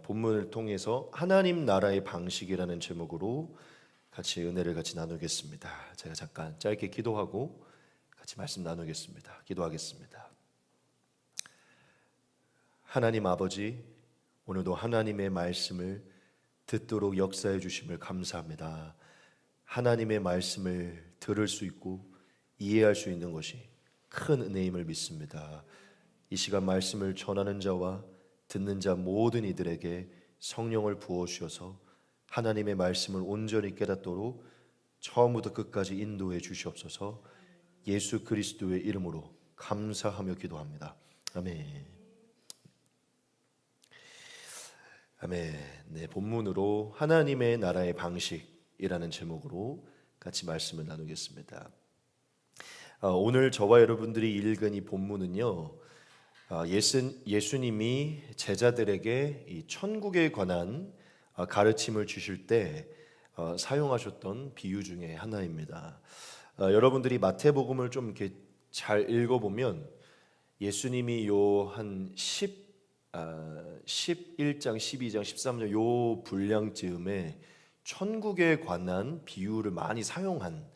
본문을 통해서 하나님 나라의 방식이라는 제목으로 같이 은혜를 같이 나누겠습니다. 제가 잠깐 짧게 기도하고 같이 말씀 나누겠습니다. 기도하겠습니다. 하나님 아버지, 오늘도 하나님의 말씀을 듣도록 역사해 주심을 감사합니다. 하나님의 말씀을 들을 수 있고 이해할 수 있는 것이 큰 은혜임을 믿습니다. 이 시간 말씀을 전하는 자와 듣는 자 모든 이들에게 성령을 부어 주셔서 하나님의 말씀을 온전히 깨닫도록 처음부터 끝까지 인도해 주시옵소서. 예수 그리스도의 이름으로 감사하며 기도합니다. 아멘. 아멘. 네, 본문으로 하나님의 나라의 방식이라는 제목으로 같이 말씀을 나누겠습니다. 오늘 저와 여러분들이 읽은 이 본문은요, 예수님이 제자들에게 이 천국에 관한 가르침을 주실 때 사용하셨던 비유 중에 하나입니다. 여러분들이 마태복음을 좀 이렇게 잘 읽어보면 예수님이 한 11장, 12장, 13장 요 분량쯤에 천국에 관한 비유를 많이 사용한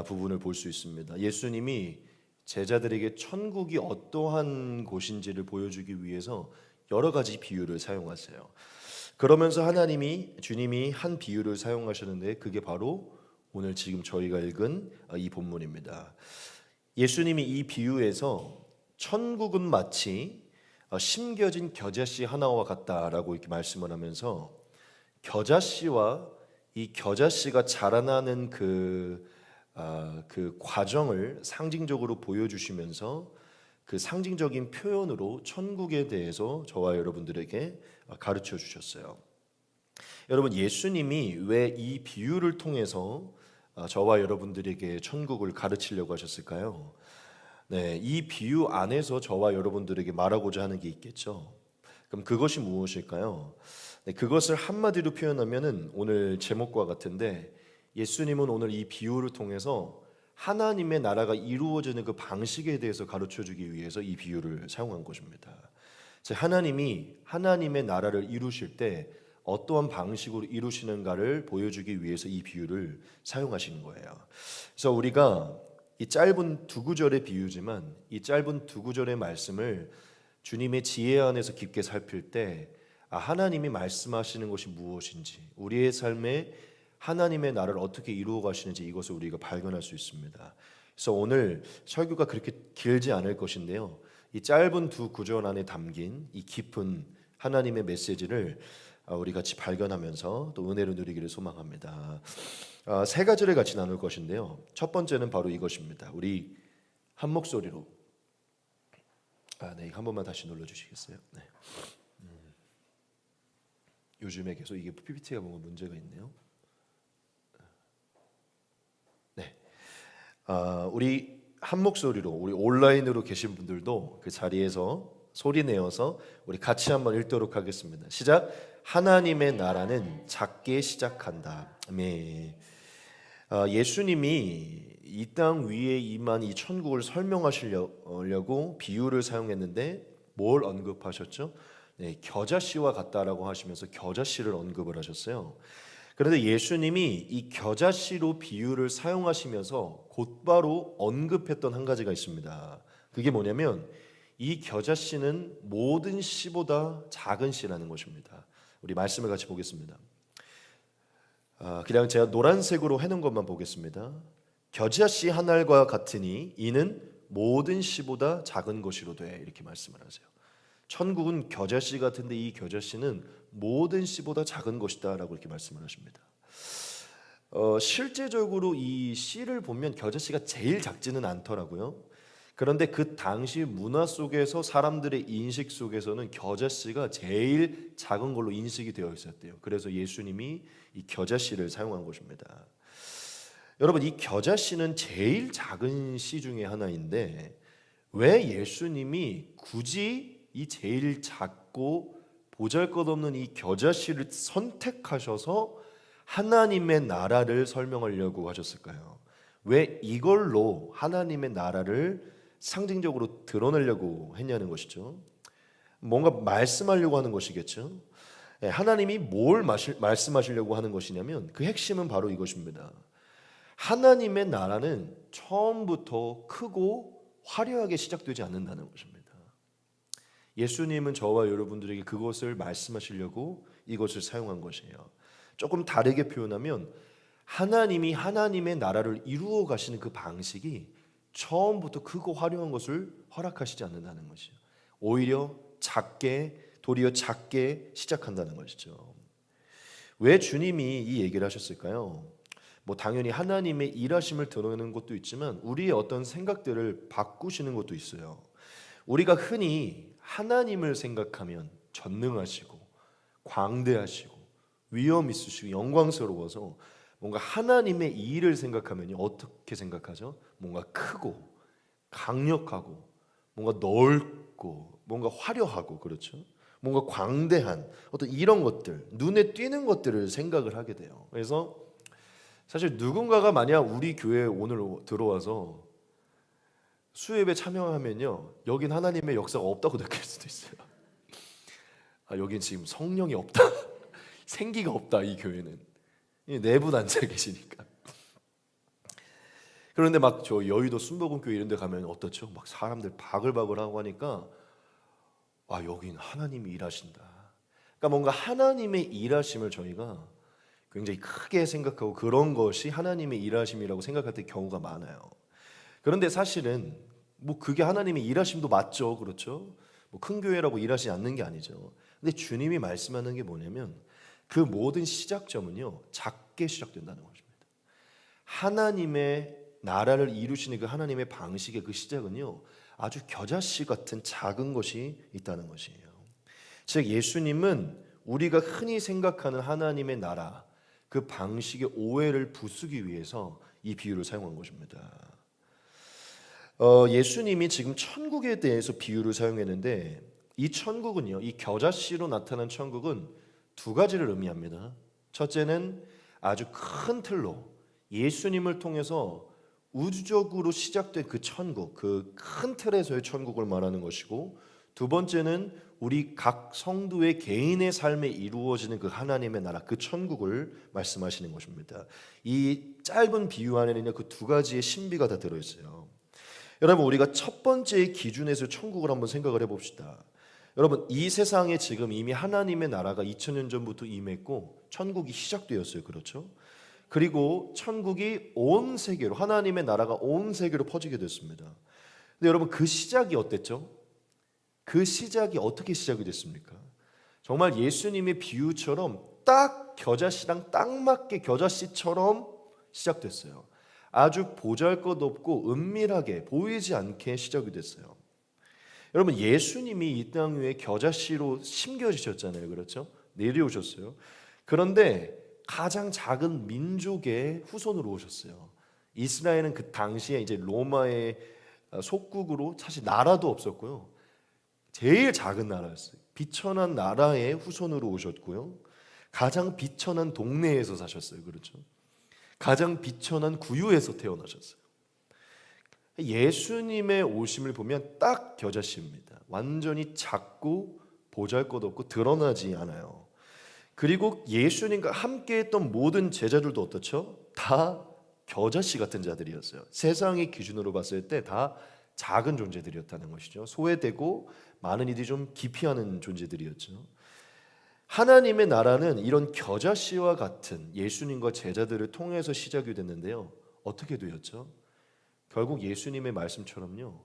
부분을 볼 수 있습니다. 예수님이 제자들에게 천국이 어떠한 곳인지를 보여주기 위해서 여러 가지 비유를 사용하세요. 그러면서 주님이 한 비유를 사용하셨는데 그게 바로 오늘 지금 저희가 읽은 이 본문입니다. 예수님이 이 비유에서 천국은 마치 심겨진 겨자씨 하나와 같다라고 이렇게 말씀을 하면서 겨자씨와 이 겨자씨가 자라나는 그 과정을 상징적으로 보여주시면서 그 상징적인 표현으로 천국에 대해서 저와 여러분들에게 가르쳐 주셨어요. 여러분, 예수님이 왜 이 비유를 통해서 저와 여러분들에게 천국을 가르치려고 하셨을까요? 네, 이 비유 안에서 저와 여러분들에게 말하고자 하는 게 있겠죠. 그럼 그것이 무엇일까요? 네, 그것을 한마디로 표현하면은 오늘 제목과 같은데, 예수님은 오늘 이 비유를 통해서 하나님의 나라가 이루어지는 그 방식에 대해서 가르쳐주기 위해서 이 비유를 사용한 것입니다. 하나님이 하나님의 나라를 이루실 때 어떠한 방식으로 이루시는가를 보여주기 위해서 이 비유를 사용하시는 거예요. 그래서 우리가 이 짧은 두 구절의 비유지만 이 짧은 두 구절의 말씀을 주님의 지혜 안에서 깊게 살필 때 하나님이 말씀하시는 것이 무엇인지, 우리의 삶에 하나님의 나라를 어떻게 이루어 가시는지 이것을 우리가 발견할 수 있습니다. 그래서 오늘 설교가 그렇게 길지 않을 것인데요, 이 짧은 두 구절 안에 담긴 이 깊은 하나님의 메시지를 우리 같이 발견하면서 또 은혜를 누리기를 소망합니다. 세 가지를 같이 나눌 것인데요, 첫 번째는 바로 이것입니다. 우리 한 목소리로 네, 한 번만 다시 눌러주시겠어요? 네. 요즘에 계속 이게 PPT가 뭔가 문제가 있네요. 네, 우리 한 목소리로, 우리 온라인으로 계신 분들도 그 자리에서 소리 내어서 우리 같이 한번 읽도록 하겠습니다. 시작. 하나님의 나라는 작게 시작한다. 아멘. 예수님이 이 땅 위에 임한 이 천국을 설명하시려고 비유를 사용했는데 뭘 언급하셨죠? 네, 겨자씨와 같다라고 하시면서 겨자씨를 언급을 하셨어요. 그런데 예수님이 이 겨자씨로 비유를 사용하시면서 곧바로 언급했던 한 가지가 있습니다. 그게 뭐냐면 이 겨자씨는 모든 씨보다 작은 씨라는 것입니다. 우리 말씀을 같이 보겠습니다. 그냥 제가 노란색으로 해놓은 것만 보겠습니다. 겨자씨 한 알과 같으니 이는 모든 씨보다 작은 것이로 돼, 이렇게 말씀을 하세요. 천국은 겨자씨 같은데 이 겨자씨는 모든 씨보다 작은 것이다 라고 이렇게 말씀을 하십니다. 실제적으로 이 씨를 보면 겨자씨가 제일 작지는 않더라고요. 그런데 그 당시 문화 속에서 사람들의 인식 속에서는 겨자씨가 제일 작은 걸로 인식이 되어 있었대요. 그래서 예수님이 이 겨자씨를 사용한 것입니다. 여러분, 이 겨자씨는 제일 작은 씨 중에 하나인데 왜 예수님이 굳이 이 제일 작고 보잘것없는 이 겨자씨를 선택하셔서 하나님의 나라를 설명하려고 하셨을까요? 왜 이걸로 하나님의 나라를 상징적으로 드러내려고 했냐는 것이죠. 뭔가 말씀하려고 하는 것이겠죠. 하나님이 뭘 말씀하시려고 하는 것이냐면 그 핵심은 바로 이것입니다. 하나님의 나라는 처음부터 크고 화려하게 시작되지 않는다는 것입니다. 예수님은 저와 여러분들에게 그것을 말씀하시려고 이것을 사용한 것이에요. 조금 다르게 표현하면 하나님이 하나님의 나라를 이루어 가시는 그 방식이 처음부터 크고 화려한 것을 허락하시지 않는다는 것이죠. 오히려 도리어 작게 시작한다는 것이죠. 왜 주님이 이 얘기를 하셨을까요? 당연히 하나님의 일하심을 드러내는 것도 있지만 우리의 어떤 생각들을 바꾸시는 것도 있어요. 우리가 흔히 하나님을 생각하면 전능하시고 광대하시고 위엄 있으시고 영광스러워서 뭔가 하나님의 일을 생각하면 어떻게 생각하죠? 뭔가 크고 강력하고 뭔가 넓고 뭔가 화려하고 그렇죠? 뭔가 광대한 어떤 이런 것들, 눈에 띄는 것들을 생각을 하게 돼요. 그래서 사실 누군가가 만약 우리 교회에 오늘 들어와서 수협에 참여하면요, 여긴 하나님의 역사가 없다고 느낄 수도 있어요. 여긴 지금 성령이 없다, 생기가 없다, 이 교회는. 내분 앉아 계시니까. 그런데 막 저 여의도 순복음교회 이런 데 가면 어떻죠? 막 사람들 바글바글 하고 하니까 여긴 하나님이 일하신다. 그러니까 뭔가 하나님의 일하심을 저희가 굉장히 크게 생각하고 그런 것이 하나님의 일하심이라고 생각할 때 경우가 많아요. 그런데 사실은 그게 하나님의 일하심도 맞죠, 그렇죠? 큰 교회라고 일하시지 않는 게 아니죠. 근데 주님이 말씀하는 게 뭐냐면 그 모든 시작점은요, 작게 시작된다는 것입니다. 하나님의 나라를 이루시는 그 하나님의 방식의 그 시작은요, 아주 겨자씨 같은 작은 것이 있다는 것이에요. 즉 예수님은 우리가 흔히 생각하는 하나님의 나라 그 방식의 오해를 부수기 위해서 이 비유를 사용한 것입니다. 예수님이 지금 천국에 대해서 비유를 사용했는데 이 천국은요, 이 겨자씨로 나타난 천국은 두 가지를 의미합니다. 첫째는 아주 큰 틀로 예수님을 통해서 우주적으로 시작된 그 천국, 그 큰 틀에서의 천국을 말하는 것이고, 두 번째는 우리 각 성도의 개인의 삶에 이루어지는 그 하나님의 나라, 그 천국을 말씀하시는 것입니다. 이 짧은 비유 안에는 그 두 가지의 신비가 다 들어있어요. 여러분, 우리가 첫 번째 기준에서 천국을 한번 생각을 해봅시다. 여러분, 이 세상에 지금 이미 하나님의 나라가 2000년 전부터 임했고 천국이 시작되었어요. 그렇죠? 그리고 천국이 온 세계로, 하나님의 나라가 온 세계로 퍼지게 됐습니다. 근데 여러분, 그 시작이 어땠죠? 그 시작이 어떻게 시작이 됐습니까? 정말 예수님의 비유처럼 딱 겨자씨랑 딱 맞게 겨자씨처럼 시작됐어요. 아주 보잘것없고 은밀하게 보이지 않게 시작이 됐어요. 여러분, 예수님이 이 땅 위에 겨자씨로 심겨지셨잖아요. 그렇죠? 내려오셨어요. 그런데 가장 작은 민족의 후손으로 오셨어요. 이스라엘은 그 당시에 이제 로마의 속국으로 사실 나라도 없었고요. 제일 작은 나라였어요. 비천한 나라의 후손으로 오셨고요. 가장 비천한 동네에서 사셨어요. 그렇죠? 가장 비천한 구유에서 태어나셨어요. 예수님의 오심을 보면 딱 겨자씨입니다. 완전히 작고 보잘것없고 드러나지 않아요. 그리고 예수님과 함께했던 모든 제자들도 어떻죠? 다 겨자씨 같은 자들이었어요. 세상의 기준으로 봤을 때 다 작은 존재들이었다는 것이죠. 소외되고 많은 이들이 좀 기피하는 존재들이었죠. 하나님의 나라는 이런 겨자씨와 같은 예수님과 제자들을 통해서 시작이 됐는데요. 어떻게 되었죠? 결국 예수님의 말씀처럼요,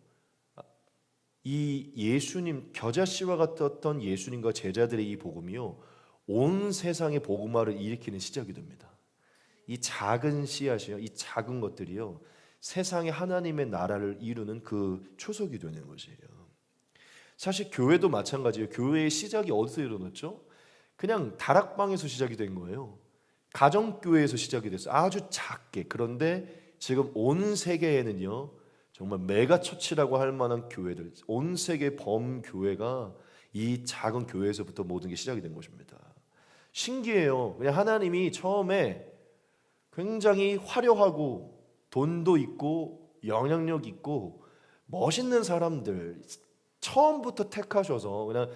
이 예수님 겨자씨와 같았던 예수님과 제자들의 이 복음이요, 온 세상의 복음화를 일으키는 시작이 됩니다. 이 작은 씨앗이요, 이 작은 것들이요, 세상의 하나님의 나라를 이루는 그 초석이 되는 것이에요. 사실 교회도 마찬가지예요. 교회의 시작이 어디서 일어났죠? 그냥 다락방에서 시작이 된 거예요. 가정교회에서 시작이 됐어요. 아주 작게. 그런데 지금 온 세계에는요, 정말 메가처치라고 할 만한 교회들, 온 세계 범교회가 이 작은 교회에서부터 모든 게 시작이 된 것입니다. 신기해요. 그냥 하나님이 처음에 굉장히 화려하고 돈도 있고 영향력 있고 멋있는 사람들, 처음부터 택하셔서 그냥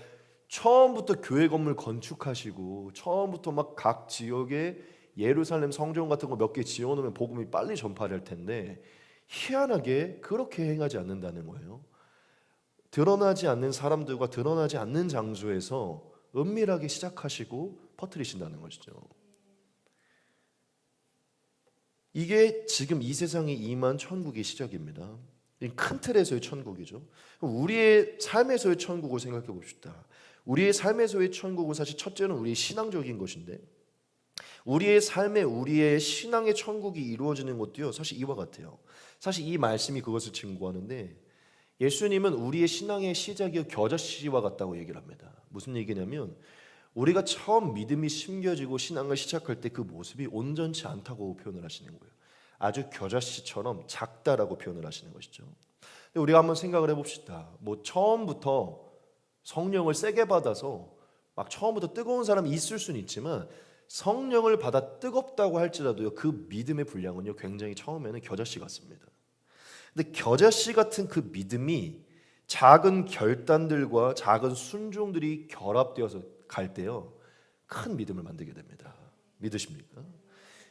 처음부터 교회 건물 건축하시고 처음부터 막 각 지역에 예루살렘 성전 같은 거 몇 개 지어놓으면 복음이 빨리 전파될 텐데 희한하게 그렇게 행하지 않는다는 거예요. 드러나지 않는 사람들과 드러나지 않는 장소에서 은밀하게 시작하시고 퍼뜨리신다는 것이죠. 이게 지금 이 세상에 임한 천국의 시작입니다. 큰 틀에서의 천국이죠. 우리의 삶에서의 천국을 생각해 봅시다. 우리의 삶에서의 천국은 사실 첫째는 우리의 신앙적인 것인데 우리의 삶에 우리의 신앙의 천국이 이루어지는 것도요 사실 이와 같아요. 사실 이 말씀이 그것을 증거하는데 예수님은 우리의 신앙의 시작이 겨자씨와 같다고 얘기를 합니다. 무슨 얘기냐면 우리가 처음 믿음이 심겨지고 신앙을 시작할 때 그 모습이 온전치 않다고 표현을 하시는 거예요. 아주 겨자씨처럼 작다라고 표현을 하시는 것이죠. 우리가 한번 생각을 해봅시다. 뭐 처음부터 성령을 세게 받아서 막 처음부터 뜨거운 사람이 있을 수는 있지만 성령을 받아 뜨겁다고 할지라도요 그 믿음의 분량은요 굉장히 처음에는 겨자씨 같습니다. 근데 겨자씨 같은 그 믿음이 작은 결단들과 작은 순종들이 결합되어서 갈 때요 큰 믿음을 만들게 됩니다. 믿으십니까?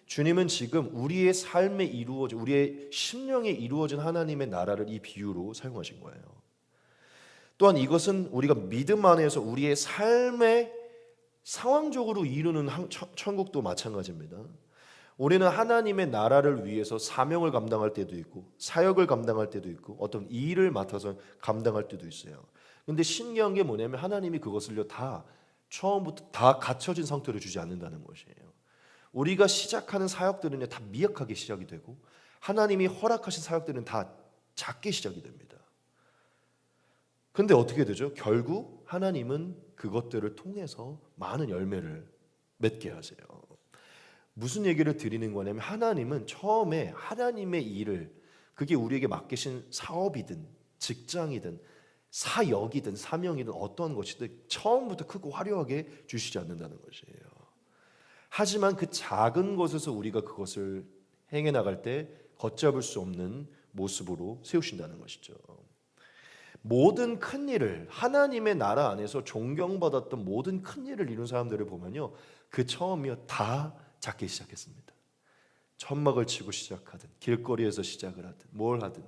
주님은 지금 우리의 삶에 이루어진 우리의 심령에 이루어진 하나님의 나라를 이 비유로 사용하신 거예요. 또한 이것은 우리가 믿음 안에서 우리의 삶에 상황적으로 이루는 천국도 마찬가지입니다. 우리는 하나님의 나라를 위해서 사명을 감당할 때도 있고 사역을 감당할 때도 있고 어떤 일을 맡아서 감당할 때도 있어요. 근데 신기한 게 뭐냐면 하나님이 그것을요 다 처음부터 다 갖춰진 상태로 주지 않는다는 것이에요. 우리가 시작하는 사역들은 다 미약하게 시작이 되고 하나님이 허락하신 사역들은 다 작게 시작이 됩니다. 근데 어떻게 되죠? 결국 하나님은 그것들을 통해서 많은 열매를 맺게 하세요. 무슨 얘기를 드리는 거냐면 하나님은 처음에 하나님의 일을 그게 우리에게 맡기신 사업이든 직장이든 사역이든 사명이든 어떤 것이든 처음부터 크고 화려하게 주시지 않는다는 것이에요. 하지만 그 작은 것에서 우리가 그것을 행해 나갈 때 걷잡을 수 없는 모습으로 세우신다는 것이죠. 모든 큰 일을 하나님의 나라 안에서 존경받았던 모든 큰 일을 이룬 사람들을 보면요 그 처음이요 다 작게 시작했습니다. 천막을 치고 시작하든 길거리에서 시작을 하든 뭘 하든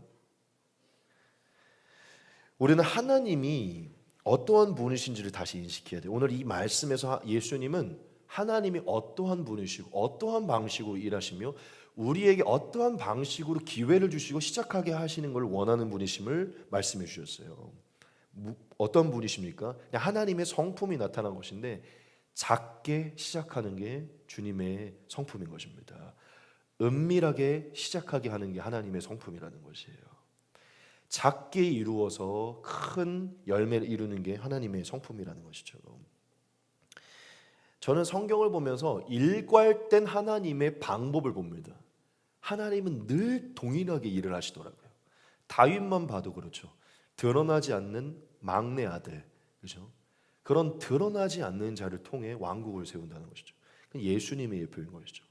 우리는 하나님이 어떠한 분이신지를 다시 인식해야 돼요. 오늘 이 말씀에서 예수님은 하나님이 어떠한 분이시고 어떠한 방식으로 일하시며 우리에게 어떠한 방식으로 기회를 주시고 시작하게 하시는 걸 원하는 분이심을 말씀해 주셨어요. 어떤 분이십니까? 그냥 하나님의 성품이 나타난 것인데 작게 시작하는 게 주님의 성품인 것입니다. 은밀하게 시작하게 하는 게 하나님의 성품이라는 것이에요. 작게 이루어서 큰 열매를 이루는 게 하나님의 성품이라는 것이죠. 저는 성경을 보면서 일괄된 하나님의 방법을 봅니다. 하나님은 늘 동일하게 일을 하시더라고요. 다윗만 봐도 그렇죠. 드러나지 않는 막내 아들, 그렇죠? 그런 드러나지 않는 자를 통해 왕국을 세운다는 것이죠. 예수님의 예표인 것이죠.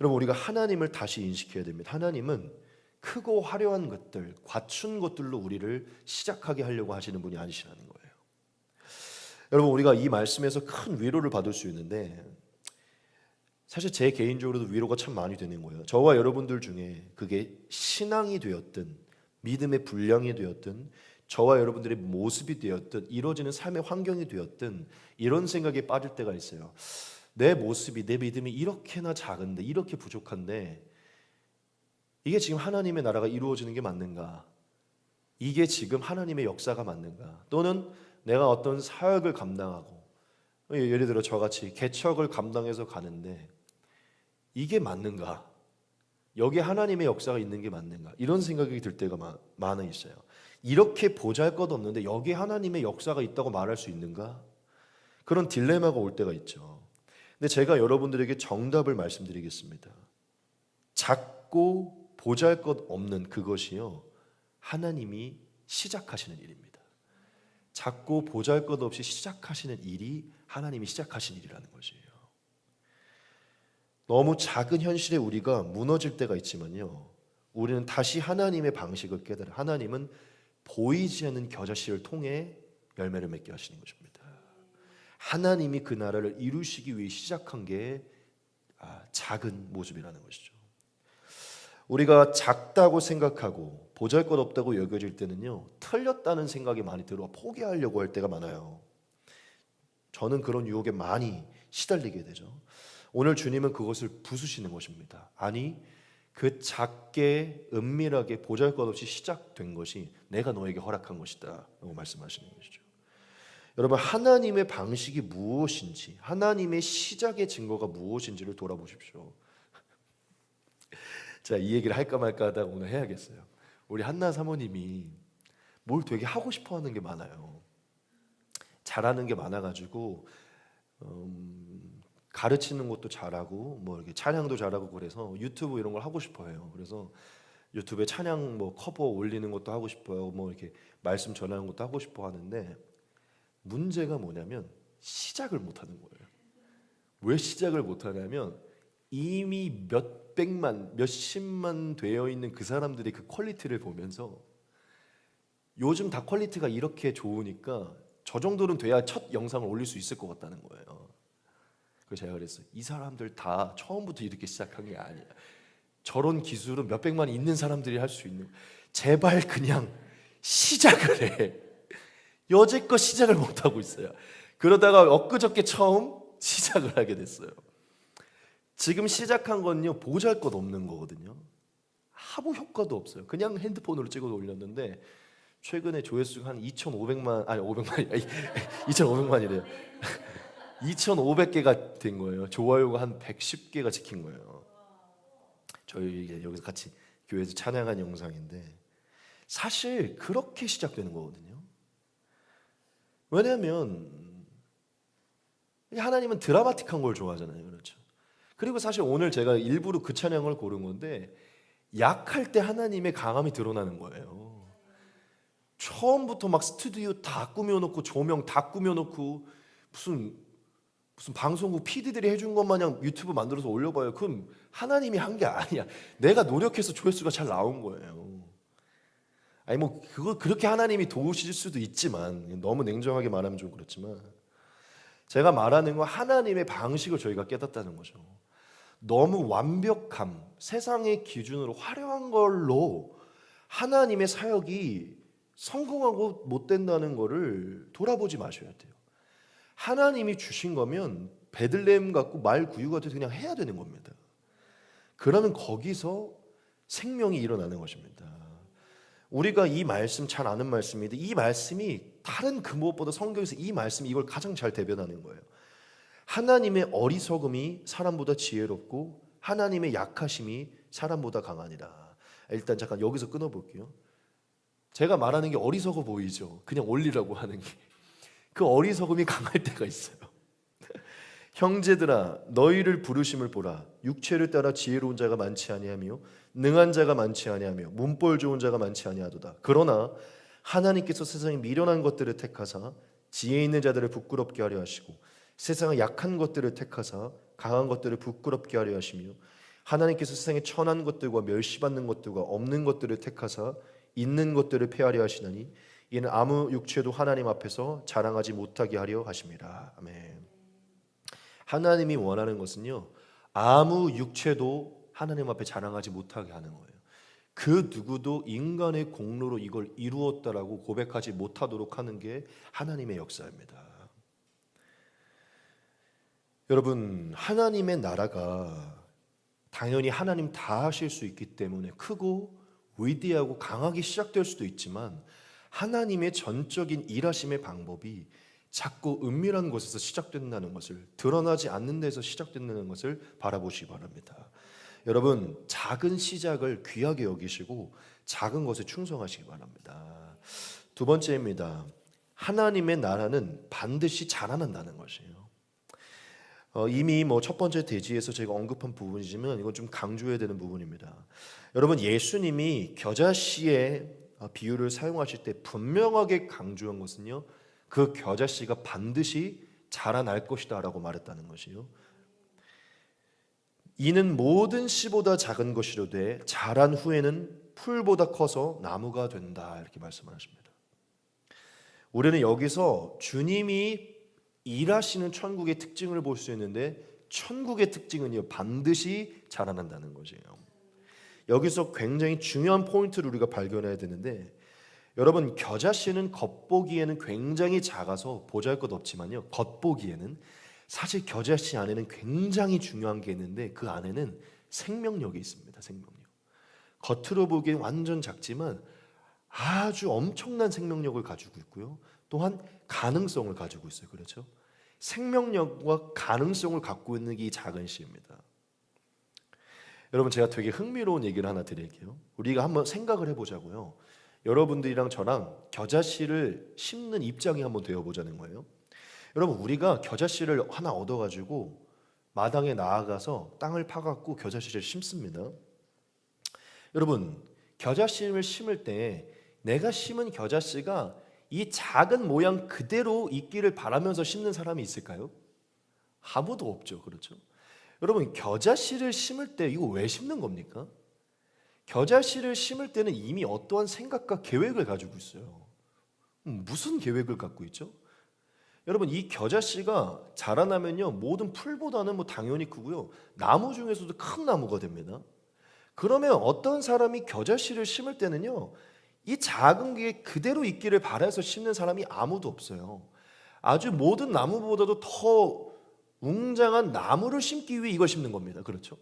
여러분 우리가 하나님을 다시 인식해야 됩니다. 하나님은 크고 화려한 것들, 갖춘 것들로 우리를 시작하게 하려고 하시는 분이 아니시라는 거예요. 여러분 우리가 이 말씀에서 큰 위로를 받을 수 있는데 사실 제 개인적으로도 위로가 참 많이 되는 거예요. 저와 여러분들 중에 그게 신앙이 되었든 믿음의 분량이 되었든 저와 여러분들의 모습이 되었든 이루어지는 삶의 환경이 되었든 이런 생각에 빠질 때가 있어요. 내 모습이 내 믿음이 이렇게나 작은데 이렇게 부족한데 이게 지금 하나님의 나라가 이루어지는 게 맞는가? 이게 지금 하나님의 역사가 맞는가? 또는 내가 어떤 사역을 감당하고 예를 들어 저같이 개척을 감당해서 가는데 이게 맞는가? 여기 하나님의 역사가 있는 게 맞는가? 이런 생각이 들 때가 많아 있어요. 이렇게 보잘것없는데 여기 하나님의 역사가 있다고 말할 수 있는가? 그런 딜레마가 올 때가 있죠. 근데 제가 여러분들에게 정답을 말씀드리겠습니다. 작고 보잘것없는 그것이요 하나님이 시작하시는 일입니다. 작고 보잘것없이 시작하시는 일이 하나님이 시작하신 일이라는 것이에요. 너무 작은 현실에 우리가 무너질 때가 있지만요 우리는 다시 하나님의 방식을 깨달아요. 하나님은 보이지 않는 겨자씨를 통해 열매를 맺게 하시는 것입니다. 하나님이 그 나라를 이루시기 위해 시작한 게 작은 모습이라는 것이죠. 우리가 작다고 생각하고 보잘것없다고 여겨질 때는요, 틀렸다는 생각이 많이 들어 포기하려고 할 때가 많아요. 저는 그런 유혹에 많이 시달리게 되죠. 오늘 주님은 그것을 부수시는 것입니다. 아니, 그 작게 은밀하게 보잘것없이 시작된 것이 내가 너에게 허락한 것이다 라고 말씀하시는 것이죠. 여러분, 하나님의 방식이 무엇인지, 하나님의 시작의 증거가 무엇인지를 돌아보십시오. 자, 이 얘기를 할까 말까 하다가 오늘 해야겠어요. 우리 한나 사모님이 뭘 되게 하고 싶어 하는 게 많아요. 잘하는 게 많아가지고 가르치는 것도 잘하고 뭐 이렇게 찬양도 잘하고 그래서 유튜브 이런 걸 하고 싶어해요. 그래서 유튜브에 찬양 뭐 커버 올리는 것도 하고 싶어요. 뭐 이렇게 말씀 전하는 것도 하고 싶어 하는데 문제가 뭐냐면 시작을 못 하는 거예요. 왜 시작을 못 하냐면 이미 몇백만, 몇십만 되어 있는 그 사람들의 그 퀄리티를 보면서 요즘 다 퀄리티가 이렇게 좋으니까 저 정도는 돼야 첫 영상을 올릴 수 있을 것 같다는 거예요. 그래서 제가 그랬어요. 이 사람들 다 처음부터 이렇게 시작한 게 아니야. 저런 기술은 몇백만 있는 사람들이 할 수 있는. 제발 그냥 시작을 해. 여지껏 시작을 못하고 있어요. 그러다가 엊그저께 처음 시작을 하게 됐어요. 지금 시작한 건요, 보잘것 없는 거거든요. 아무 효과도 없어요. 그냥 핸드폰으로 찍어서 올렸는데 최근에 조회수가 한 2,500만, 아니 500만이 2,500만이래요. 2,500개가 된 거예요. 좋아요가 한 110개가 찍힌 거예요. 저희 여기서 같이 교회에서 찬양한 영상인데 사실 그렇게 시작되는 거거든요. 왜냐하면 하나님은 드라마틱한 걸 좋아하잖아요. 그렇죠? 그리고 사실 오늘 제가 일부러 그 찬양을 고른 건데 약할 때 하나님의 강함이 드러나는 거예요. 처음부터 막 스튜디오 다 꾸며놓고 조명 다 꾸며놓고 무슨 방송국 PD들이 해준 것 마냥 유튜브 만들어서 올려봐요. 그럼 하나님이 한 게 아니야. 내가 노력해서 조회수가 잘 나온 거예요. 아니 뭐 그거 그렇게 하나님이 도우실 수도 있지만 너무 냉정하게 말하면 좀 그렇지만 제가 말하는 건 하나님의 방식을 저희가 깨닫다는 거죠. 너무 완벽함, 세상의 기준으로 화려한 걸로 하나님의 사역이 성공하고 못 된다는 거를 돌아보지 마셔야 돼요. 하나님이 주신 거면 베들레헴 같고 말 구유 같아서 그냥 해야 되는 겁니다. 그러면 거기서 생명이 일어나는 것입니다. 우리가 이 말씀 잘 아는 말씀인데 이 말씀이 다른 그 무엇보다 성경에서 이 말씀이 이걸 가장 잘 대변하는 거예요. 하나님의 어리석음이 사람보다 지혜롭고 하나님의 약하심이 사람보다 강하니라. 일단 잠깐 여기서 끊어볼게요. 제가 말하는 게 어리석어 보이죠. 그냥 올리라고 하는 게. 그 어리석음이 강할 때가 있어요. 형제들아 너희를 부르심을 보라. 육체를 따라 지혜로운 자가 많지 아니하며 능한 자가 많지 아니하며 문벌 좋은 자가 많지 아니하도다. 그러나 하나님께서 세상에 미련한 것들을 택하사 지혜 있는 자들을 부끄럽게 하려 하시고 세상의 약한 것들을 택하사 강한 것들을 부끄럽게 하려 하시며 하나님께서 세상에 천한 것들과 멸시받는 것들과 없는 것들을 택하사 있는 것들을 폐하려 하시나니 이는 아무 육체도 하나님 앞에서 자랑하지 못하게 하려 하심이라. 아멘. 하나님이 원하는 것은요, 아무 육체도 하나님 앞에 자랑하지 못하게 하는 거예요. 그 누구도 인간의 공로로 이걸 이루었다라고 고백하지 못하도록 하는 게 하나님의 역사입니다. 여러분, 하나님의 나라가 당연히 하나님 다 하실 수 있기 때문에 크고 위대하고 강하게 시작될 수도 있지만 하나님의 전적인 일하심의 방법이 자꾸 은밀한 곳에서 시작된다는 것을, 드러나지 않는 데서 시작된다는 것을 바라보시기 바랍니다. 여러분, 작은 시작을 귀하게 여기시고 작은 것에 충성하시기 바랍니다. 두 번째입니다. 하나님의 나라는 반드시 자라난다는 것이에요. 이미 첫 번째 대지에서 제가 언급한 부분이지만 이건 좀 강조해야 되는 부분입니다. 여러분, 예수님이 겨자씨의 비유를 사용하실 때 분명하게 강조한 것은요, 그 겨자씨가 반드시 자라날 것이다 라고 말했다는 것이요. 이는 모든 씨보다 작은 것이로되 자란 후에는 풀보다 커서 나무가 된다. 이렇게 말씀하십니다. 우리는 여기서 주님이 일하시는 천국의 특징을 볼 수 있는데, 천국의 특징은요, 반드시 자라난다는 것이에요. 여기서 굉장히 중요한 포인트를 우리가 발견해야 되는데, 여러분, 겨자씨는 겉보기에는 굉장히 작아서 보잘것없지만요, 겉보기에는 사실 겨자씨 안에는 굉장히 중요한 게 있는데, 그 안에는 생명력이 있습니다. 생명력. 겉으로 보기엔 완전 작지만 아주 엄청난 생명력을 가지고 있고요, 또한 가능성을 가지고 있어요. 그렇죠? 생명력과 가능성을 갖고 있는 게 이 작은 씨입니다. 여러분, 제가 되게 흥미로운 얘기를 하나 드릴게요. 우리가 한번 생각을 해보자고요. 여러분들이랑 저랑 겨자씨를 심는 입장이 한번 되어보자는 거예요. 여러분, 우리가 겨자씨를 하나 얻어가지고 마당에 나아가서 땅을 파갖고 겨자씨를 심습니다. 여러분, 겨자씨를 심을 때 내가 심은 겨자씨가 이 작은 모양 그대로 있기를 바라면서 심는 사람이 있을까요? 아무도 없죠. 그렇죠? 여러분, 겨자씨를 심을 때 이거 왜 심는 겁니까? 겨자씨를 심을 때는 이미 어떠한 생각과 계획을 가지고 있어요. 무슨 계획을 갖고 있죠? 여러분, 이 겨자씨가 자라나면요, 모든 풀보다는 당연히 크고요, 나무 중에서도 큰 나무가 됩니다. 그러면 어떤 사람이 겨자씨를 심을 때는요, 이 작은 게 그대로 있기를 바라서 심는 사람이 아무도 없어요. 아주 모든 나무보다도 더 웅장한 나무를 심기 위해 이걸 심는 겁니다. 그렇죠?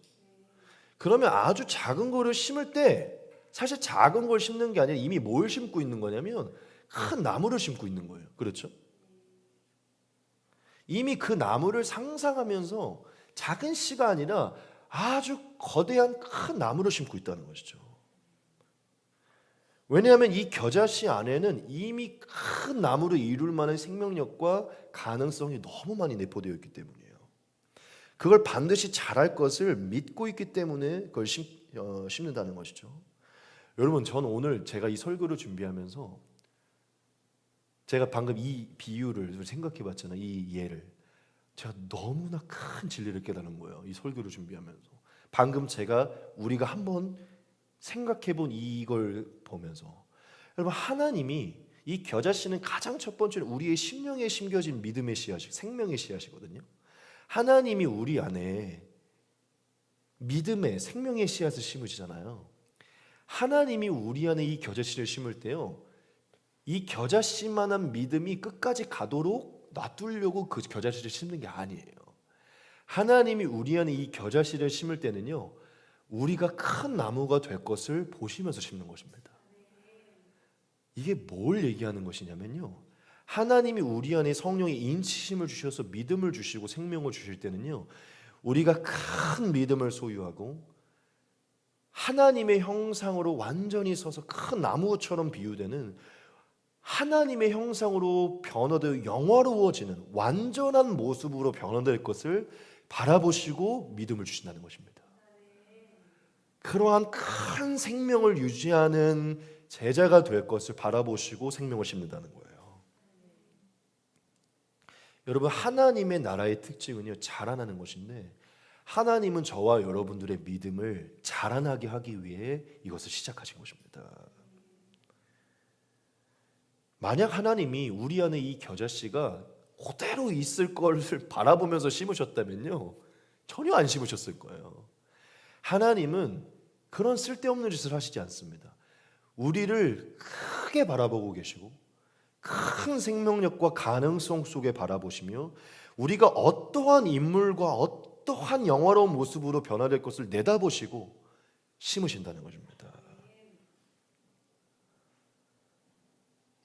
그러면 아주 작은 거를 심을 때 사실 작은 걸 심는 게 아니라 이미 뭘 심고 있는 거냐면 큰 나무를 심고 있는 거예요. 그렇죠? 이미 그 나무를 상상하면서 작은 씨가 아니라 아주 거대한 큰 나무를 심고 있다는 것이죠. 왜냐하면 이 겨자씨 안에는 이미 큰 나무를 이룰 만한 생명력과 가능성이 너무 많이 내포되어 있기 때문이에요. 그걸 반드시 자랄 것을 믿고 있기 때문에 그걸 심는다는 것이죠. 여러분, 저는 오늘 제가 이 설교를 준비하면서 제가 방금 이 비유를 생각해 봤잖아요. 이 예를. 제가 너무나 큰 진리를 깨달은 거예요. 이 설교를 준비하면서. 방금 우리가 한번 생각해 본 이걸 보면서, 여러분, 하나님이 이 겨자씨는 가장 첫 번째로 우리의 심령에 심겨진 믿음의 씨앗이, 생명의 씨앗이거든요. 하나님이 우리 안에 믿음의 생명의 씨앗을 심으시잖아요. 하나님이 우리 안에 이 겨자씨를 심을 때요, 이 겨자씨만한 믿음이 끝까지 가도록 놔두려고 그 겨자씨를 심는 게 아니에요. 하나님이 우리 안에 이 겨자씨를 심을 때는요, 우리가 큰 나무가 될 것을 보시면서 심는 것입니다. 이게 뭘 얘기하는 것이냐면요, 하나님이 우리 안에 성령의 인치심을 주셔서 믿음을 주시고 생명을 주실 때는요, 우리가 큰 믿음을 소유하고 하나님의 형상으로 완전히 서서 큰 나무처럼 비유되는, 하나님의 형상으로 변화되어 영화로워지는 완전한 모습으로 변화될 것을 바라보시고 믿음을 주신다는 것입니다. 그러한 큰 생명을 유지하는 제자가 될 것을 바라보시고 생명을 심는다는 거예요. 여러분, 하나님의 나라의 특징은요, 자라나는 것인데, 하나님은 저와 여러분들의 믿음을 자라나게 하기 위해 이것을 시작하신 것입니다. 만약 하나님이 우리 안에 이 겨자씨가 그대로 있을 것을 바라보면서 심으셨다면요, 전혀 안 심으셨을 거예요. 하나님은 그런 쓸데없는 짓을 하시지 않습니다. 우리를 크게 바라보고 계시고 큰 생명력과 가능성 속에 바라보시며 우리가 어떠한 인물과 어떠한 영화로운 모습으로 변화될 것을 내다보시고 심으신다는 것입니다.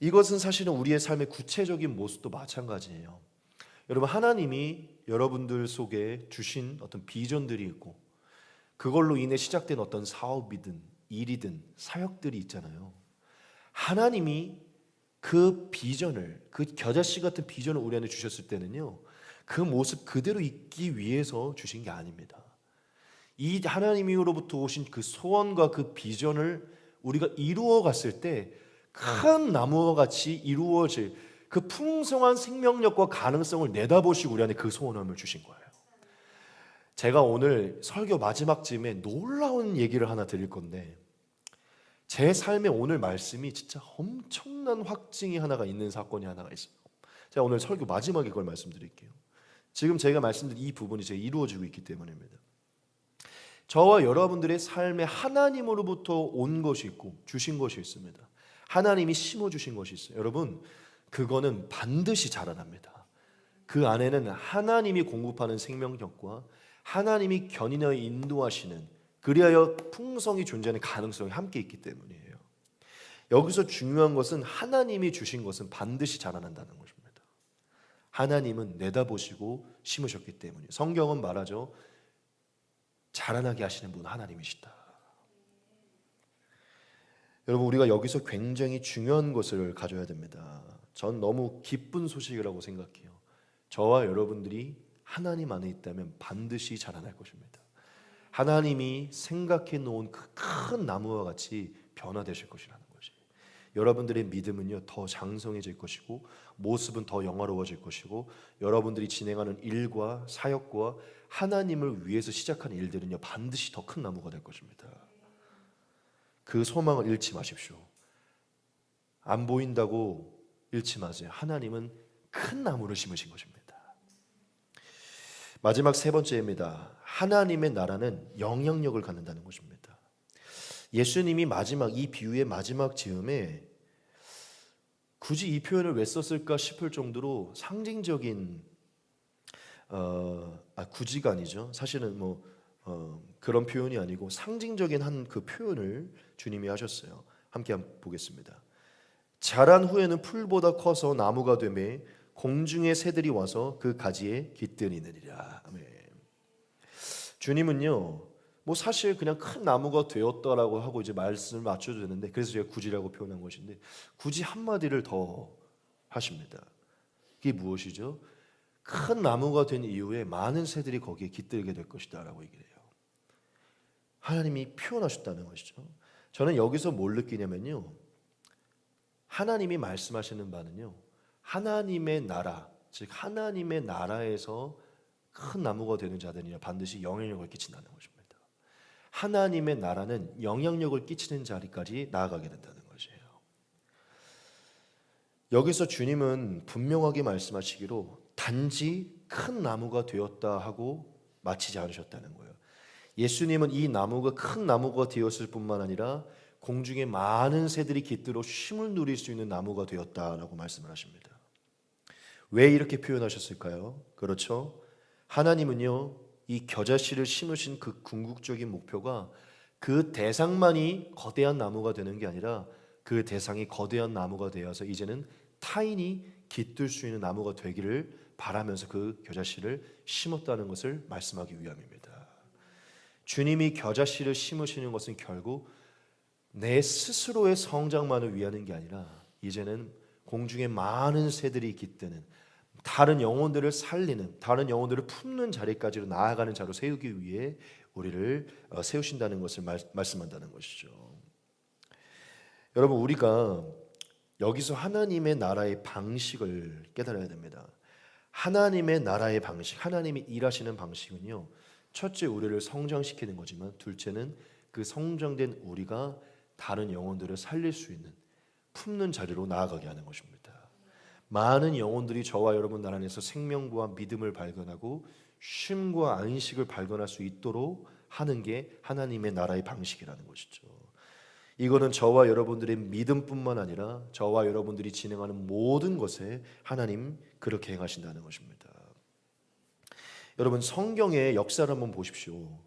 이것은 사실은 우리의 삶의 구체적인 모습도 마찬가지예요. 여러분, 하나님이 여러분들 속에 주신 어떤 비전들이 있고 그걸로 인해 시작된 어떤 사업이든 일이든 사역들이 있잖아요. 하나님이 그 비전을, 그 겨자씨 같은 비전을 우리 안에 주셨을 때는요, 그 모습 그대로 있기 위해서 주신 게 아닙니다. 이 하나님으로부터 오신 그 소원과 그 비전을 우리가 이루어 갔을 때 큰 나무와 같이 이루어질 그 풍성한 생명력과 가능성을 내다보시고 우리 안에 그 소원함을 주신 거예요. 제가 오늘 설교 마지막 쯤에 놀라운 얘기를 하나 드릴 건데, 제 삶에 오늘 말씀이 진짜 엄청난 확증이 하나가 있는 사건이 하나가 있어요. 제가 오늘 설교 마지막에 그걸 말씀드릴게요. 지금 제가 말씀드린 이 부분이 제가 이루어지고 있기 때문입니다. 저와 여러분들의 삶에 하나님으로부터 온 것이 있고 주신 것이 있습니다. 하나님이 심어주신 것이 있어요. 여러분, 그거는 반드시 자라납니다. 그 안에는 하나님이 공급하는 생명력과 하나님이 견인하여 인도하시는, 그리하여 풍성이 존재하는 가능성이 함께 있기 때문이에요. 여기서 중요한 것은 하나님이 주신 것은 반드시 자라난다는 것입니다. 하나님은 내다보시고 심으셨기 때문이에요. 성경은 말하죠. 자라나게 하시는 분 하나님이시다. 여러분, 우리가 여기서 굉장히 중요한 것을 가져야 됩니다. 전 너무 기쁜 소식이라고 생각해요. 저와 여러분들이 하나님 안에 있다면 반드시 자라날 것입니다. 하나님이 생각해 놓은 그 큰 나무와 같이 변화되실 것이라는 것이. 여러분들의 믿음은요 더 장성해질 것이고 모습은 더 영화로워질 것이고 여러분들이 진행하는 일과 사역과 하나님을 위해서 시작하는 일들은요 반드시 더 큰 나무가 될 것입니다. 그 소망을 잃지 마십시오. 안 보인다고 잃지 마세요. 하나님은 큰 나무를 심으신 것입니다. 마지막 세 번째입니다. 하나님의 나라는 영향력을 갖는다는 것입니다. 예수님이 마지막 이 비유의 마지막 즈음에 굳이 이 표현을 왜 썼을까 싶을 정도로 상징적인 굳이가 아니죠. 사실은 그런 표현이 아니고 상징적인 한 그 표현을 주님이 하셨어요. 함께 한번 보겠습니다. 자란 후에는 풀보다 커서 나무가 되매 공중의 새들이 와서 그 가지에 깃들이느니라. 아멘. 주님은요, 사실 그냥 큰 나무가 되었다라고 하고 이제 말씀을 맞춰도 되는데, 그래서 제가 굳이라고 표현한 것인데, 굳이 한마디를 더 하십니다. 그게 무엇이죠? 큰 나무가 된 이후에 많은 새들이 거기에 깃들게 될 것이다라고 얘기를 해요. 하나님이 표현하셨다는 것이죠. 저는 여기서 뭘 느끼냐면요, 하나님이 말씀하시는 바는요, 하나님의 나라, 즉 하나님의 나라에서 큰 나무가 되는 자들이냐 반드시 영향력을 끼친다는 것입니다. 하나님의 나라는 영향력을 끼치는 자리까지 나아가게 된다는 것이에요. 여기서 주님은 분명하게 말씀하시기로 단지 큰 나무가 되었다 하고 마치지 않으셨다는 거예요. 예수님은 이 나무가 큰 나무가 되었을 뿐만 아니라 공중에 많은 새들이 깃들어 쉼을 누릴 수 있는 나무가 되었다라고 말씀을 하십니다. 왜 이렇게 표현하셨을까요? 그렇죠? 하나님은요, 이 겨자씨를 심으신 그 궁극적인 목표가 그 대상만이 거대한 나무가 되는 게 아니라 그 대상이 거대한 나무가 되어서 이제는 타인이 깃들 수 있는 나무가 되기를 바라면서 그 겨자씨를 심었다는 것을 말씀하기 위함입니다. 주님이 겨자씨를 심으시는 것은 결국 내 스스로의 성장만을 위하는 게 아니라 이제는 공중에 많은 새들이 깃드는, 다른 영혼들을 살리는, 다른 영혼들을 품는 자리까지로 나아가는 자로 세우기 위해 우리를 세우신다는 것을 말씀한다는 것이죠. 여러분, 우리가 여기서 하나님의 나라의 방식을 깨달아야 됩니다. 하나님의 나라의 방식, 하나님이 일하시는 방식은요, 첫째 우리를 성장시키는 거지만 둘째는 그 성장된 우리가 다른 영혼들을 살릴 수 있는, 품는 자리로 나아가게 하는 것입니다. 많은 영혼들이 저와 여러분 나라 안에서 생명과 믿음을 발견하고 쉼과 안식을 발견할 수 있도록 하는 게 하나님의 나라의 방식이라는 것이죠. 이거는 저와 여러분들의 믿음뿐만 아니라 저와 여러분들이 진행하는 모든 것에 하나님 그렇게 행하신다는 것입니다. 여러분, 성경의 역사를 한번 보십시오.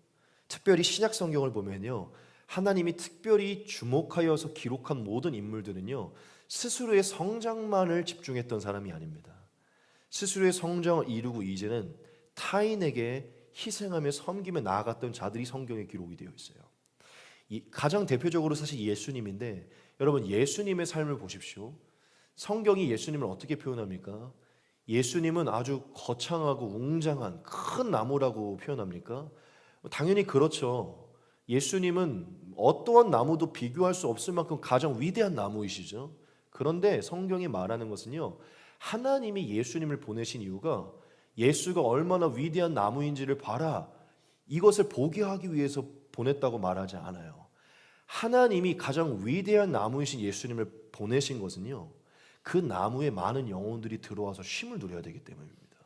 특별히 신약 성경을 보면요, 하나님이 특별히 주목하여서 기록한 모든 인물들은요, 스스로의 성장만을 집중했던 사람이 아닙니다. 스스로의 성장을 이루고 이제는 타인에게 희생하며 섬기며 나아갔던 자들이 성경에 기록이 되어 있어요. 가장 대표적으로 사실 예수님인데, 여러분 예수님의 삶을 보십시오. 성경이 예수님을 어떻게 표현합니까? 예수님은 아주 거창하고 웅장한 큰 나무라고 표현합니까? 당연히 그렇죠. 예수님은 어떠한 나무도 비교할 수 없을 만큼 가장 위대한 나무이시죠. 그런데 성경이 말하는 것은요, 하나님이 예수님을 보내신 이유가 예수가 얼마나 위대한 나무인지를 봐라, 이것을 보게 하기 위해서 보냈다고 말하지 않아요. 하나님이 가장 위대한 나무이신 예수님을 보내신 것은요, 그 나무에 많은 영혼들이 들어와서 쉼을 누려야 되기 때문입니다.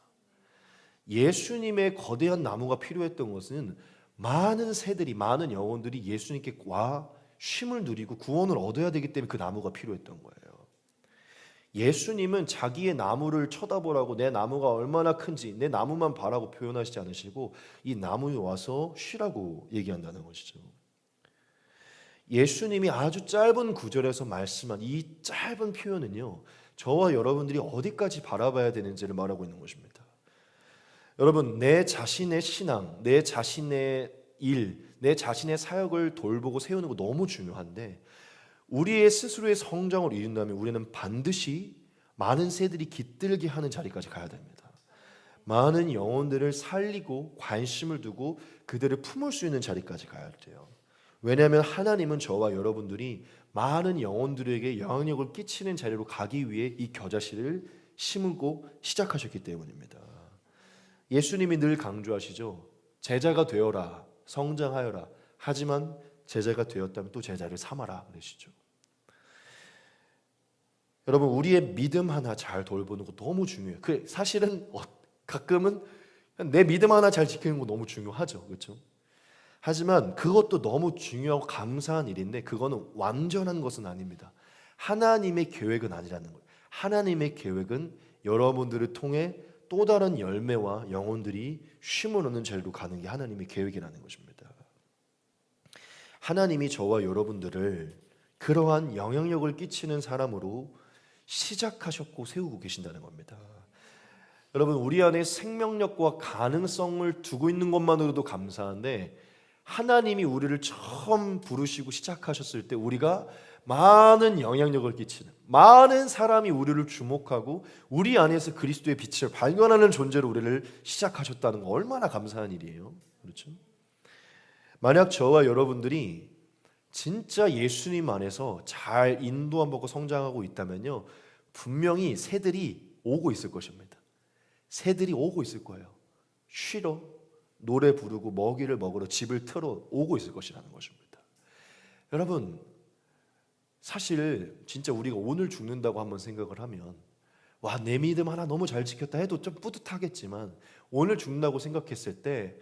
예수님의 거대한 나무가 필요했던 것은 많은 새들이, 많은 영혼들이 예수님께 와 쉼을 누리고 구원을 얻어야 되기 때문에 그 나무가 필요했던 거예요. 예수님은 자기의 나무를 쳐다보라고, 내 나무가 얼마나 큰지 내 나무만 바라고 표현하시지 않으시고 이 나무에 와서 쉬라고 얘기한다는 것이죠. 예수님이 아주 짧은 구절에서 말씀한 이 짧은 표현은요, 저와 여러분들이 어디까지 바라봐야 되는지를 말하고 있는 것입니다. 여러분, 내 자신의 신앙, 내 자신의 일, 내 자신의 사역을 돌보고 세우는 거 너무 중요한데, 우리의 스스로의 성장을 이룬다면 우리는 반드시 많은 새들이 깃들게 하는 자리까지 가야 됩니다. 많은 영혼들을 살리고 관심을 두고 그들을 품을 수 있는 자리까지 가야 돼요. 왜냐하면 하나님은 저와 여러분들이 많은 영혼들에게 영향력을 끼치는 자리로 가기 위해 이 겨자씨를 심고 시작하셨기 때문입니다. 예수님이 늘 강조하시죠. 제자가 되어라, 성장하여라. 하지만 제자가 되었다면 또 제자를 삼아라 그러시죠. 여러분, 우리의 믿음 하나 잘 돌보는 거 너무 중요해요. 사실은 가끔은 내 믿음 하나 잘 지키는 거 너무 중요하죠, 그렇죠? 하지만 그것도 너무 중요하고 감사한 일인데 그거는 완전한 것은 아닙니다. 하나님의 계획은 아니라는 거예요. 하나님의 계획은 여러분들을 통해 또 다른 열매와 영혼들이 쉼을 얻는 자리로 가는 게 하나님의 계획이라는 것입니다. 하나님이 저와 여러분들을 그러한 영향력을 끼치는 사람으로 시작하셨고 세우고 계신다는 겁니다. 여러분, 우리 안에 생명력과 가능성을 두고 있는 것만으로도 감사한데, 하나님이 우리를 처음 부르시고 시작하셨을 때 우리가 많은 영향력을 끼치는, 많은 사람이 우리를 주목하고 우리 안에서 그리스도의 빛을 발견하는 존재로 우리를 시작하셨다는 거 얼마나 감사한 일이에요. 그렇죠? 만약 저와 여러분들이 진짜 예수님 안에서 잘 인도함 받고 성장하고 있다면요, 분명히 새들이 오고 있을 것입니다. 새들이 오고 있을 거예요. 쉬러, 노래 부르고 먹이를 먹으러 집을 틀어 오고 있을 것이라는 것입니다. 여러분, 사실 진짜 우리가 오늘 죽는다고 한번 생각을 하면, 와, 내 믿음 하나 너무 잘 지켰다 해도 좀 뿌듯하겠지만, 오늘 죽는다고 생각했을 때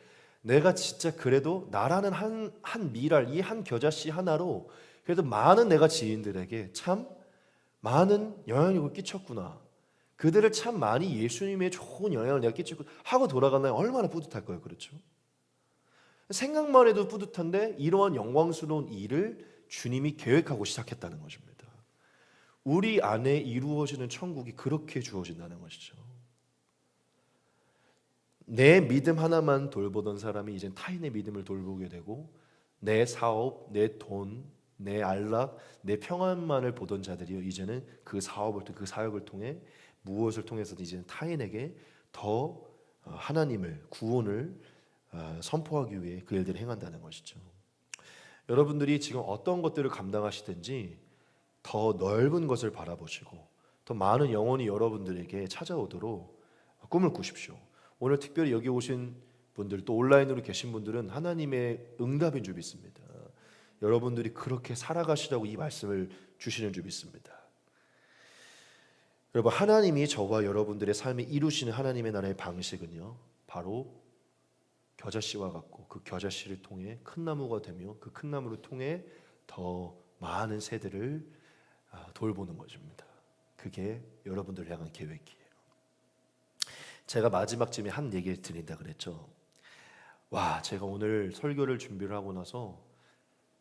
내가 진짜 그래도 나라는 한 미랄, 이 한 겨자씨 하나로 그래도 많은 내가 지인들에게 참 많은 영향력을 끼쳤구나, 그들을 참 많이 예수님의 좋은 영향을 내가 끼쳤고 하고 돌아가면 얼마나 뿌듯할까요? 그렇죠? 생각만 해도 뿌듯한데 이러한 영광스러운 일을 주님이 계획하고 시작했다는 것입니다. 우리 안에 이루어지는 천국이 그렇게 주어진다는 것이죠. 내 믿음 하나만 돌보던 사람이 이젠 타인의 믿음을 돌보게 되고, 내 사업, 내 돈, 내 안락, 내 평안만을 보던 자들이요, 이제는 그 사업을, 그 사역을 통해 무엇을 통해서도 이제는 타인에게 더 하나님을, 구원을 선포하기 위해 그 일들을 행한다는 것이죠. 여러분들이 지금 어떤 것들을 감당하시든지 더 넓은 것을 바라보시고 더 많은 영혼이 여러분들에게 찾아오도록 꿈을 꾸십시오. 오늘 특별히 여기 오신 분들, 또 온라인으로 계신 분들은 하나님의 응답인 줄 믿습니다. 여러분들이 그렇게 살아가시라고 이 말씀을 주시는 줄 믿습니다. 여러분, 하나님이 저와 여러분들의 삶에 이루시는 하나님의 나라의 방식은요, 바로 겨자씨와 같고, 그 겨자씨를 통해 큰 나무가 되며 그 큰 나무를 통해 더 많은 새들을 돌보는 것입니다. 그게 여러분들을 향한 계획이에요. 제가 마지막쯤에 한 얘기를 드린다 그랬죠. 와, 제가 오늘 설교를 준비를 하고 나서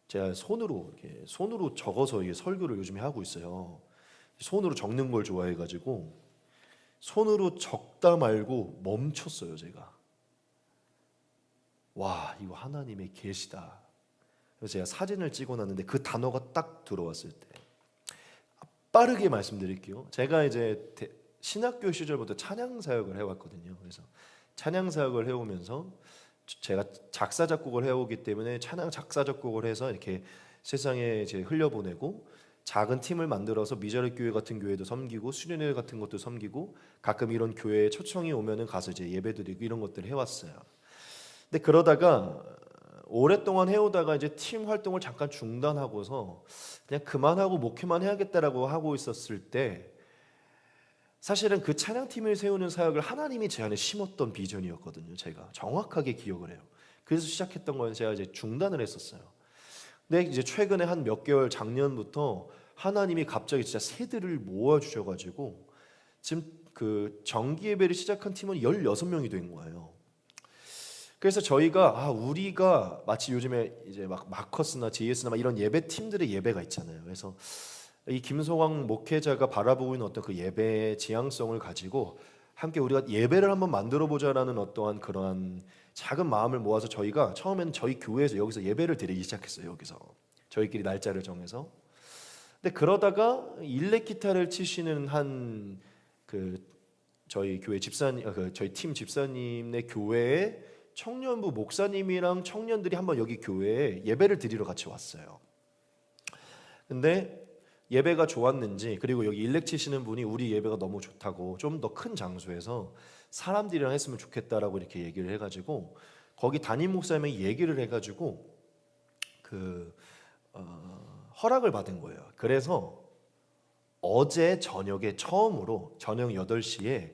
제가 손으로 적어서 이게 설교를 요즘에 하고 있어요. 손으로 적는 걸 좋아해가지고 손으로 적다 말고 멈췄어요, 제가. 와, 이거 하나님의 계시다. 그래서 제가 사진을 찍어놨는데 그 단어가 딱 들어왔을 때 빠르게 말씀드릴게요. 제가 이제 신학교 시절부터 찬양 사역을 해왔거든요. 그래서 찬양 사역을 해오면서 제가 작사 작곡을 해오기 때문에 찬양 작사 작곡을 해서 이렇게 세상에 이제 흘려보내고, 작은 팀을 만들어서 미자립 교회 같은 교회도 섬기고 수련회 같은 것도 섬기고 가끔 이런 교회에 초청이 오면은 가서 이제 예배드리고 이런 것들을 해왔어요. 근데 그러다가 오랫동안 해오다가 이제 팀 활동을 잠깐 중단하고서 그냥 그만하고 목회만 해야겠다라고 하고 있었을 때, 사실은 그 찬양팀을 세우는 사역을 하나님이 제 안에 심었던 비전이었거든요. 제가 정확하게 기억을 해요. 그래서 시작했던 건 제가 이제 중단을 했었어요. 근데 이제 최근에 한 몇 개월, 작년부터 하나님이 갑자기 진짜 새들을 모아주셔가지고 지금 그 정기 예배를 시작한 팀은 16명이 된 거예요. 그래서 저희가 우리가 마치 요즘에 이제 막 마커스나 JS나 막 이런 예배 팀들의 예배가 있잖아요. 그래서 이 김소광 목회자가 바라보고 있는 어떤 그 예배의 지향성을 가지고 함께 우리가 예배를 한번 만들어 보자라는 어떠한 그러한 작은 마음을 모아서 저희가 처음에는 저희 교회에서 여기서 예배를 드리기 시작했어요. 여기서 저희끼리 날짜를 정해서. 근데 그러다가 일렉 기타를 치시는 한 그 저희 교회 집사님, 저희 팀 집사님의 교회에 청년부 목사님이랑 청년들이 한번 여기 교회에 예배를 드리러 같이 왔어요. 근데 예배가 좋았는지, 그리고 여기 일렉 치시는 분이 우리 예배가 너무 좋다고 좀 더 큰 장소에서 사람들이랑 했으면 좋겠다라고 이렇게 얘기를 해가지고 거기 담임 목사님이 얘기를 해가지고 허락을 받은 거예요. 그래서 어제 저녁에 처음으로 저녁 8시에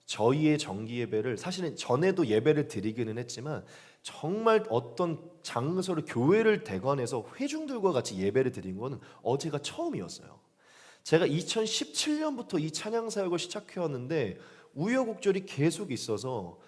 저희의 정기 예배를, 사실은 전에도 예배를 드리기는 했지만 정말 어떤 장소를, 교회를 대관해서 회중들과 같이 예배를 드린 거는 어제가 처음이었어요. 제가 2017년부터 이 찬양 사역을 시작해 왔는데 우여곡절이 계속 있어서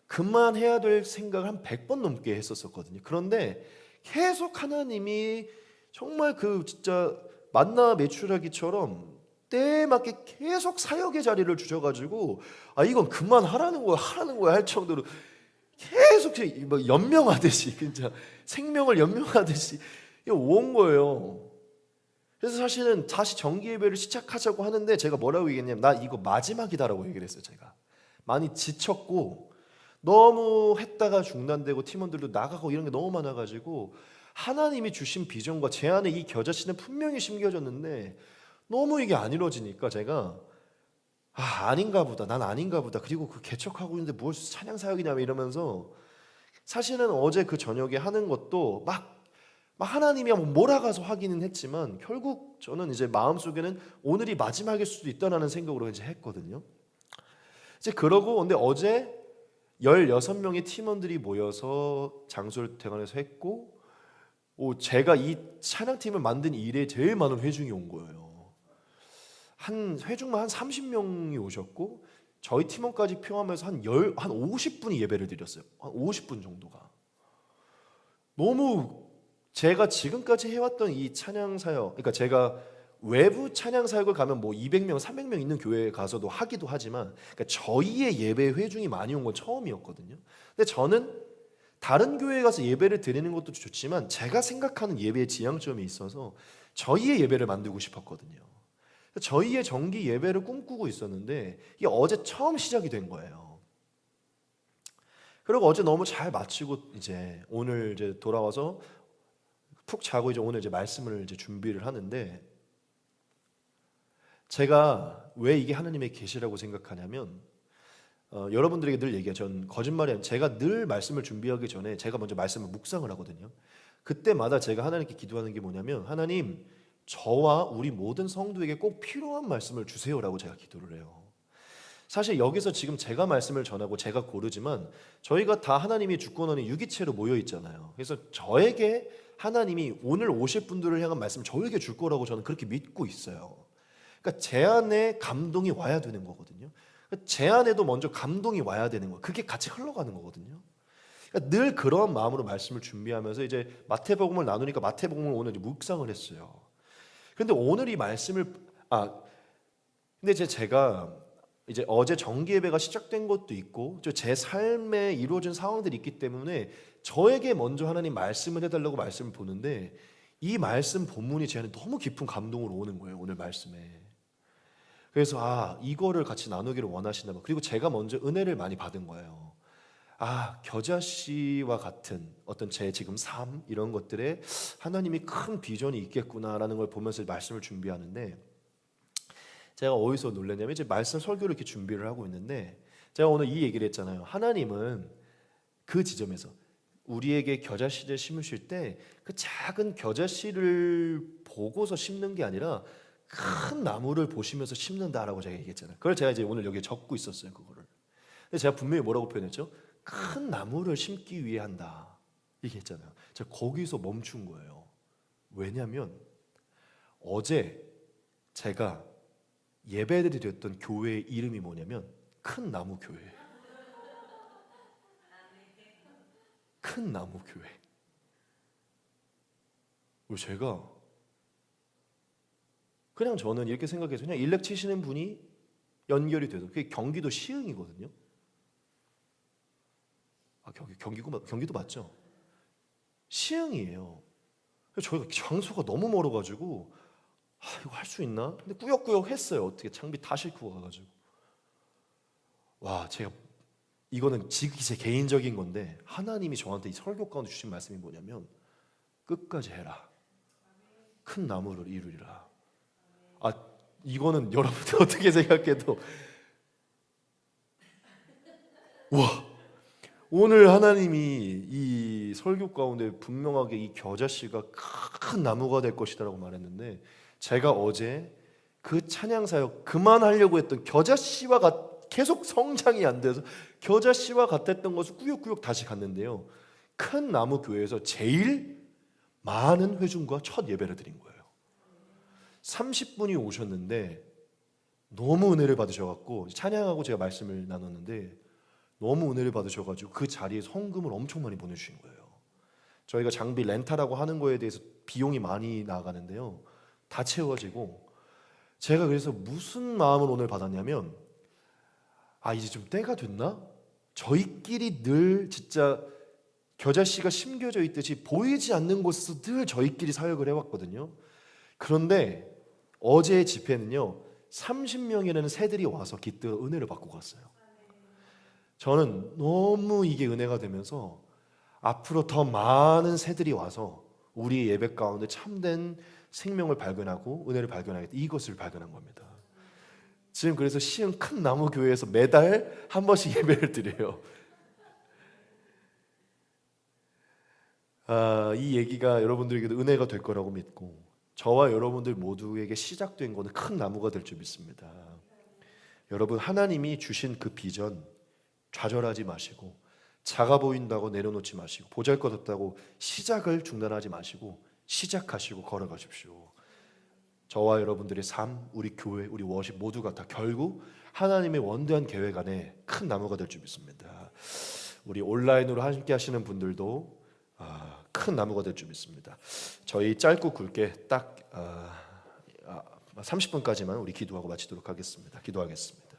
그만해야 될 생각을 한 100번 넘게 했었거든요. 그런데 계속 하나님이 정말 그 진짜 만나 매출하기처럼 때에 맞게 계속 사역의 자리를 주셔가지고 이건 그만하라는 거야, 하라는 거야 할 정도로 계속 뭐 연명하듯이, 진짜 생명을 연명하듯이 온 거예요. 그래서 사실은 다시 정기 예배를 시작하자고 하는데 제가 뭐라고 얘기했냐면, 나 이거 마지막이다라고 얘기를 했어요. 제가 많이 지쳤고 너무 했다가 중단되고 팀원들도 나가고 이런 게 너무 많아가지고 하나님이 주신 비전과 제 안에 이 겨자씨는 분명히 심겨졌는데 너무 이게 안 이루어지니까 제가 아닌가 보다, 난 아닌가 보다, 그리고 그 개척하고 있는데 뭘 찬양 사역이냐 이러면서, 사실은 어제 그 저녁에 하는 것도 막 하나님이 몰아가서 하기는 했지만 결국 저는 이제 마음속에는 오늘이 마지막일 수도 있다라는 생각으로 이제 했거든요. 이제 그러고, 근데 어제 16명의 팀원들이 모여서 장소를 대관해서 했고, 제가 이 찬양팀을 만든 일에 제일 많은 회중이 온 거예요. 한 회중만 한 30명이 오셨고 저희 팀원까지 포함해서 한 50분이 예배를 드렸어요. 한 50분 정도가. 너무 제가 지금까지 해왔던 이 찬양 사역, 그러니까 제가 외부 찬양 사역을 가면 뭐 200명, 300명 있는 교회에 가서도 하기도 하지만, 그러니까 저희의 예배 회중이 많이 온 건 처음이었거든요. 근데 저는 다른 교회에 가서 예배를 드리는 것도 좋지만 제가 생각하는 예배의 지향점이 있어서 저희의 예배를 만들고 싶었거든요. 저희의 정기 예배를 꿈꾸고 있었는데 이게 어제 처음 시작이 된 거예요. 그리고 어제 너무 잘 마치고 이제 오늘 이제 돌아와서 푹 자고 이제 오늘 이제 말씀을 이제 준비를 하는데, 제가 왜 이게 하나님의 계시라고 생각하냐면, 여러분들에게 늘 얘기해요. 전 거짓말이 아니라 제가 늘 말씀을 준비하기 전에 제가 먼저 말씀을 묵상을 하거든요. 그때마다 제가 하나님께 기도하는 게 뭐냐면, 하나님, 저와 우리 모든 성도에게 꼭 필요한 말씀을 주세요라고 제가 기도를 해요. 사실 여기서 지금 제가 말씀을 전하고 제가 고르지만 저희가 다 하나님이 주권원의 유기체로 모여 있잖아요. 그래서 저에게 하나님이 오늘 오실 분들을 향한 말씀 저에게 줄 거라고 저는 그렇게 믿고 있어요. 그러니까 제 안에 감동이 와야 되는 거거든요. 제 안에도 먼저 감동이 와야 되는 거예요. 그게 같이 흘러가는 거거든요. 그러니까 늘 그런 마음으로 말씀을 준비하면서 이제 마태복음을 나누니까 마태복음을 오늘 묵상을 했어요. 근데 오늘 이 말씀을 근데 제가 이제 어제 정기 예배가 시작된 것도 있고 제 삶에 이루어진 상황들이 있기 때문에 저에게 먼저 하나님 말씀을 해달라고 말씀을 보는데, 이 말씀 본문이 제 안에 너무 깊은 감동으로 오는 거예요. 오늘 말씀에. 그래서 이거를 같이 나누기를 원하시나 봐. 그리고 제가 먼저 은혜를 많이 받은 거예요. 겨자 씨와 같은 어떤 제 지금 삶, 이런 것들에 하나님이 큰 비전이 있겠구나라는 걸 보면서 말씀을 준비하는데, 제가 어디서 놀랐냐면 이제 말씀 설교를 이렇게 준비를 하고 있는데 제가 오늘 이 얘기를 했잖아요. 하나님은 그 지점에서 우리에게 겨자씨를 심으실 때 그 작은 겨자씨를 보고서 심는 게 아니라 큰 나무를 보시면서 심는다라고 제가 얘기했잖아요. 그걸 제가 이제 오늘 여기에 적고 있었어요, 그거를. 근데 제가 분명히 뭐라고 표현했죠? 큰 나무를 심기 위해 한다 얘기했잖아요. 제가 거기서 멈춘 거예요. 왜냐하면 어제 제가 예배드렸던 교회의 이름이 뭐냐면 큰 나무 교회예요. 큰 나무 교회. 그리고 제가 그냥 저는 이렇게 생각해서 그냥 일렉 치시는 분이 연결이 돼서 그게 경기도 시흥이거든요. 경기도 맞죠? 시흥이에요. 저희가 장소가 너무 멀어가지고 이거 할 수 있나? 근데 꾸역꾸역 했어요. 어떻게 장비 다 싣고 가가지고 와 제가 이거는 지극히 제 개인적인 건데 하나님이 저한테 이 설교 가운데 주신 말씀이 뭐냐면 끝까지 해라. 큰 나무를 이루리라. 이거는 여러분들 어떻게 생각해도 와 오늘 하나님이 이 설교 가운데 분명하게 이 겨자씨가 큰 나무가 될 것이다라고 말했는데 제가 어제 그 찬양 사역 그만하려고 했던 겨자씨와 계속 성장이 안 돼서 겨자씨와 같았던 것을 꾸역꾸역 다시 갔는데요. 큰 나무 교회에서 제일 많은 회중과 첫 예배를 드린 거예요. 30분이 오셨는데 너무 은혜를 받으셔갖고 찬양하고 제가 말씀을 나눴는데 너무 은혜를 받으셔가지고 그 자리에 헌금을 엄청 많이 보내주신 거예요. 저희가 장비 렌탈하고 하는 거에 대해서 비용이 많이 나가는데요. 다 채워지고 제가 그래서 무슨 마음을 오늘 받았냐면 이제 좀 때가 됐나? 저희끼리 늘 진짜 겨자씨가 심겨져 있듯이 보이지 않는 곳에서 늘 저희끼리 사역을 해왔거든요. 그런데 어제의 집회는요 30명이라는 새들이 와서 깃들어 은혜를 받고 갔어요. 저는 너무 이게 은혜가 되면서 앞으로 더 많은 새들이 와서 우리의 예배 가운데 참된 생명을 발견하고 은혜를 발견하겠다, 이것을 발견한 겁니다. 지금 그래서 시흥 큰 나무 교회에서 매달 한 번씩 예배를 드려요. 이 얘기가 여러분들에게도 은혜가 될 거라고 믿고 저와 여러분들 모두에게 시작된 것은 큰 나무가 될 줄 믿습니다. 여러분 하나님이 주신 그 비전 좌절하지 마시고 작아 보인다고 내려놓지 마시고 보잘것없다고 시작을 중단하지 마시고 시작하시고 걸어가십시오. 저와 여러분들의 삶, 우리 교회, 우리 워십 모두가 다 결국 하나님의 원대한 계획 안에 큰 나무가 될 줄 믿습니다. 우리 온라인으로 함께 하시는 분들도 큰 나무가 될 줄 믿습니다. 저희 짧고 굵게 딱 30분까지만 우리 기도하고 마치도록 하겠습니다. 기도하겠습니다.